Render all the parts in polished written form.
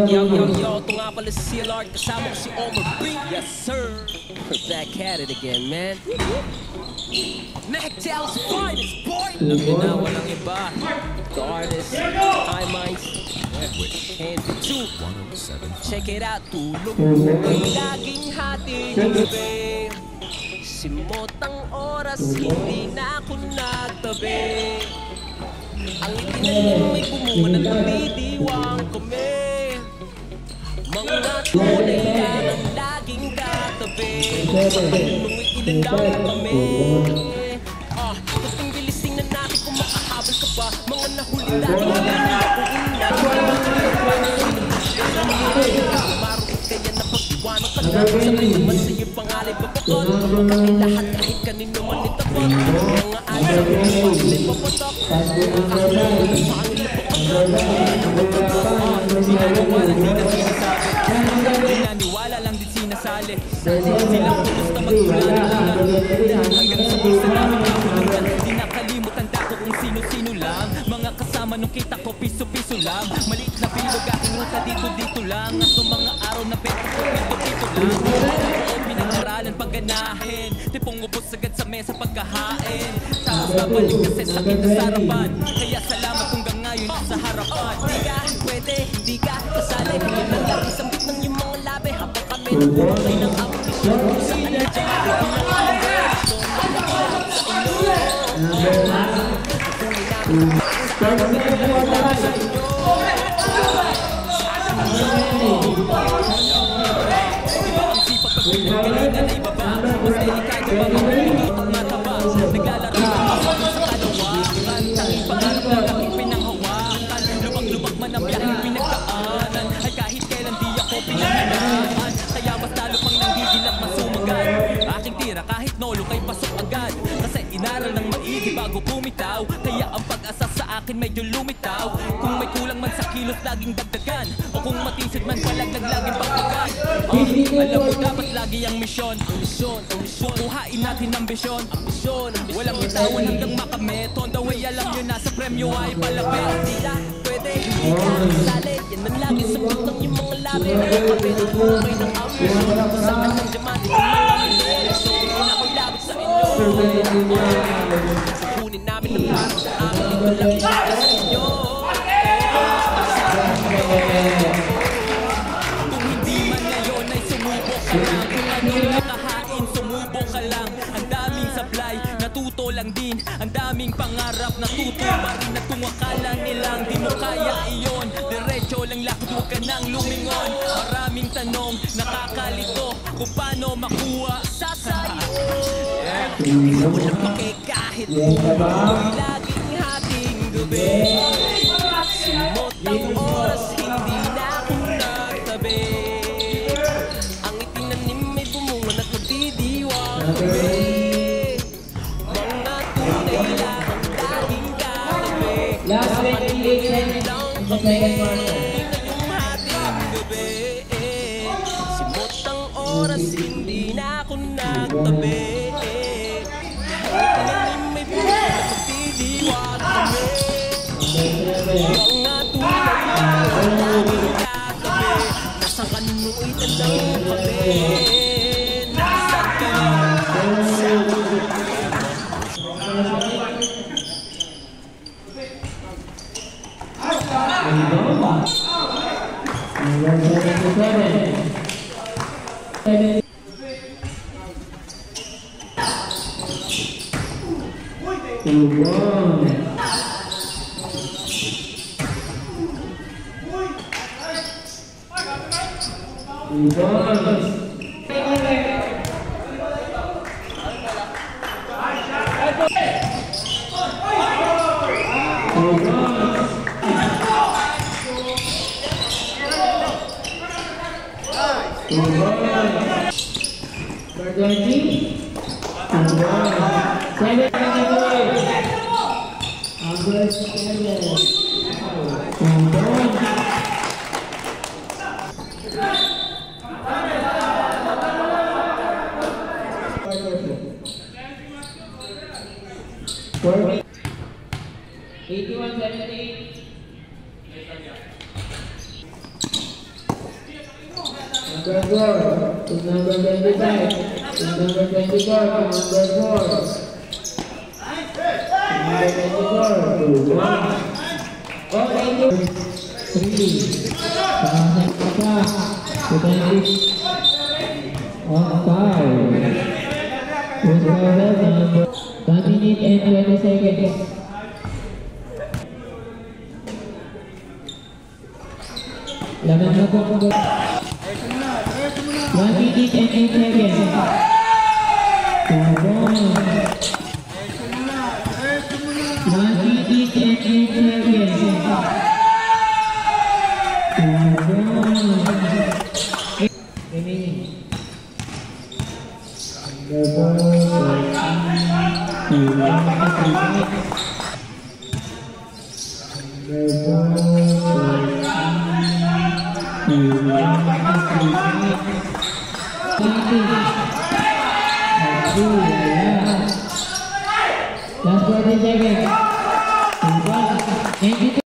Yo, ito nga pala si CLR, kasama ko si Omar B. Yes, sir. We're back at it again, man. Necktails finest, boy! Alam nyo na, walang iba. The artist, High Minds, and 2. Check it out, tulog mo'y laging hating gabi. Simotang oras, hindi na ako nagtabi. Ang itinanim may bumunga ng labidiwang kami. Mga tunay lang ang laging katabi. Nung ilan lang kami. Kapag gilising na natin kung makahabol ka pa. Mga nahuli dati na maroon kaya na pag-iwanan ka na. Sabay naman sa iyong pangalay babakot. Kapag lahat kahit kanino man itabot. Mga ayaw pagsilin papatok. Niwala lang din sinasali. Silang putos na magtulan. Hanggang sa puso namin nakulitan. Di nakalimutan dako kung sino-sino lang. Mga kasama nung kita ko piso-piso lang. Maliit na bilog aking ruta dito-dito lang. At nung mga araw na beto ko dito-dito lang. Oo, pinag-aralan pagganahin. Tipong ubos agad sa mesa pagkahain. Tapos nabalik kasi sakit na sarapan. Kaya salamat hanggang ngayon sa harapan. Di ka pwede, hindi ka kasali. Yan ang lagi sambit ng iyong mga labi. Habang kami nagpapay ng ambisyon. Kung saan na dyan, pinakalang version. Makikilang sa inyo. Ang sipag pagpinagalingan ay baba. Mas delikado pag ang umiitok mataba. Naglalaro ng mga sa kalawakan. Tanging pangarap na aking pinanghawakan. Lubak-lubak man ang biyaheng pinagdaanan. Ay kahit kailan di ako pinanghinaan. Kaya mas lalo pang nanggigilang masumagan. Aking tira kahit nolo kay pasok agad. Kasi inaral ng maigi bago pumitaw. Kaya ang pag-asa sa akin medyo lumitaw. Kung may kulang man sa kilos laging dagdagan. O kung matisid man palaglag laging pagpagan. Alam mo dapat lagi ang misyon. Kukuhain natin ang ambisyon. Walang bitawan hanggang makamit. On the way alam nyo na sa premyo ay palapit. Di ka pwede, hindi ka kasali. Yan ang lagi sambit ng iyong mga labi. Kapit ang buhay ng ambisyon. Saan ng diamante kung malamit. So hindi na ako'y labit sa inyo. Kunin namin ang parang sa amin. Ito lang lagi sa inyo. Kung hindi man ngayon ay sumubok ka lang. Kung anong nakahain, sumubok ka lang. Ang daming supply, natuto lang din. Ang daming pangarap, natuto pa rin. At kung akala nilang di mo kaya iyon, diretso lang lakad, huwag ka nang lumingon. Maraming tanong, nakakalito. Kung paano makuha sa sayo. Hindi na walang pake kahit buhay laging hating gabi. Simotang oras, hindi na ako nagtabi. Ang itinanim may bumunga na't magdidiwang kami. Mga tunay lang ang laging katabi. Kapag-ilan lang kami ngayong hating gabi. Simotang oras, hindi na ako nagtabi. Ang itinanim may bumunga na't magdidiwang kami. Mga tunay lang ang laging katabi. Nasa kanunoy na lang kami. Nasaan kayo? Number 4 to number 25. To number 24 to number 4. Number 24 to 1. All 3. Pasang pa. To 20. On 5. Number 1 minute and 20 seconds. Laman na po. 1 minute and 8 seconds. 1 minute and 8 seconds. 8 remaining. Last 40 seconds. 92.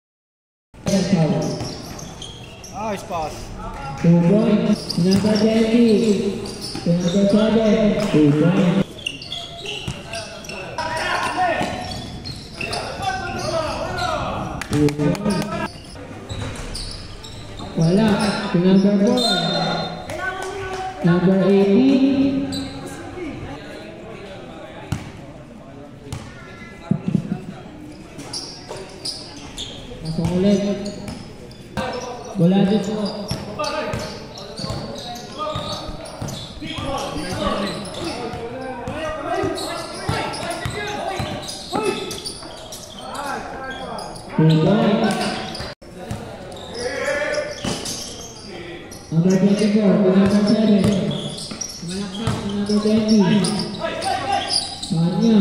Nice pass. 2 points. Number 20. Number 7. 2 points. Wala. Number 4. Number 18. Masuk ulit. Bola dito. Number 24, number 7. Malaksak, number 20. Kanya.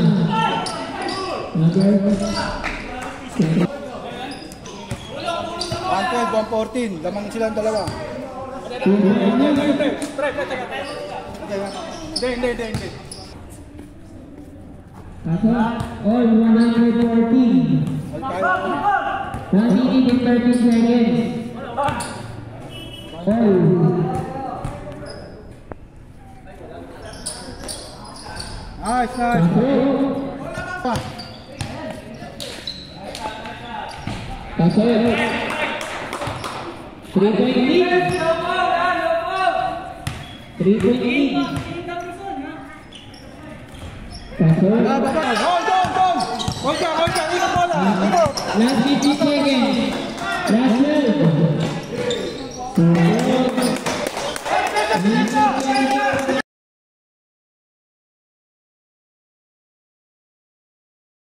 Number 112, 114. Lamang silang dalawa. Hindi. Kaso, all 114. 1 minute and 30 seconds. Nice. Kaso, 3-point lead. 3-point lead. Kaso, Hold on. Ikot bola. Ikot. last 50 seconds. Last 12.